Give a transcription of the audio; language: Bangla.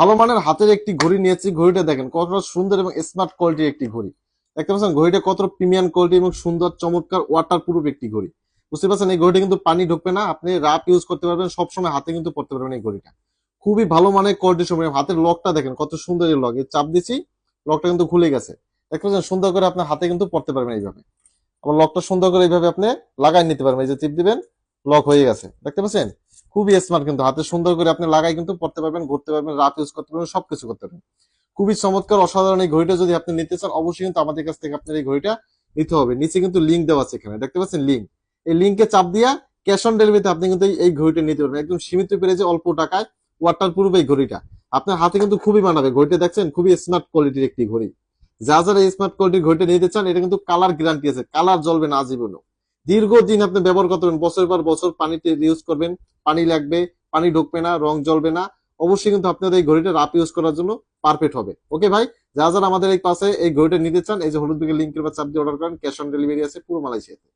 ভালো মানের হাতের একটি ঘড়ি নিয়েছি। ঘড়িটা দেখেন কতটা সুন্দর এবং স্মার্ট কোয়ালিটির একটি ঘড়ি। দেখতে পাচ্ছেন ঘড়িটা কতটা প্রিমিয়াম কোয়ালিটি এবং সুন্দর চমৎকার ওয়াটার প্রুফ একটি ঘড়ি। বুঝতে পারছেন এই ঘড়িটা কিন্তু পানি ঢুকবে না, আপনি রাফ ইউজ করতে পারবেন, সবসময় হাতে কিন্তু পড়তে পারবেন এই ঘড়িটা। খুবই ভালো মানের কোয়ালিটির সময় হাতের লকটা দেখেন কত সুন্দর এই লক, এই চাপ দিচ্ছি লকটা কিন্তু খুলে গেছে। দেখতে পাচ্ছেন সুন্দর করে আপনার হাতে কিন্তু পড়তে পারবেন এইভাবে। আবার লকটা সুন্দর করে এইভাবে আপনি লাগাই নিতে পারবেন, এই যে টিপ দিবেন লক হয়ে গেছে। দেখতে পাচ্ছেন খুবই স্মার্ট, কিন্তু হাতে সুন্দর করে আপনি লাগাই কিন্তু পড়তে পারবেন, ঘুরতে পারবেন, রাফ ইউজ করতে পারবেন, সবকিছু করতে পারবেন। খুবই চমৎকার অসাধারণ এই ঘড়িটা যদি আপনি নিতে চান অবশ্যই কিন্তু আমাদের কাছ থেকে আপনার এই ঘড়িটা নিতে হবে। নিচে কিন্তু লিঙ্ক দেওয়া আছে, এখানে দেখতে পাচ্ছেন লিঙ্ক, এই লিঙ্কে চাপ দিয়া ক্যাশ অন ডেলিভারিতে আপনি কিন্তু এই ঘড়িটা নিতে পারবেন একদম সীমিত প্রাইসে অল্প টাকায়। ওয়াটার প্রুফ এই ঘড়িটা আপনার হাতে কিন্তু খুবই মানাবে। ঘড়িটা দেখছেন খুবই স্মার্ট কোয়ালিটির একটি ঘড়ি। যারা এই স্মার্ট কোয়ালিটির ঘড়িটা নিতে চান এটা কিন্তু কালার গ্যারান্টি আছে, কালার জ্বলবে না আজীবনও। দীর্ঘদিন আপনি ব্যবহার করতে পারবেন, বছর পর বছর পানিতে ইউজ করবেন, পানি লাগবে, পানি ঢুকবে না, রং জ্বলবে না। অবশ্যই কিন্তু আপনাদের এই ঘড়িটা রাফ ইউজ করার জন্য পারফেক্ট হবে। ওকে ভাই, যারা যারা আমাদের এই পাশে এই ঘড়িটা নিতে চান এই যে হলুদ দিকে লিঙ্কের বা চাপ দিয়ে অর্ডার করেন, ক্যাশ অন ডেলিভারি আছে পুরো মালয়েশিয়াতে।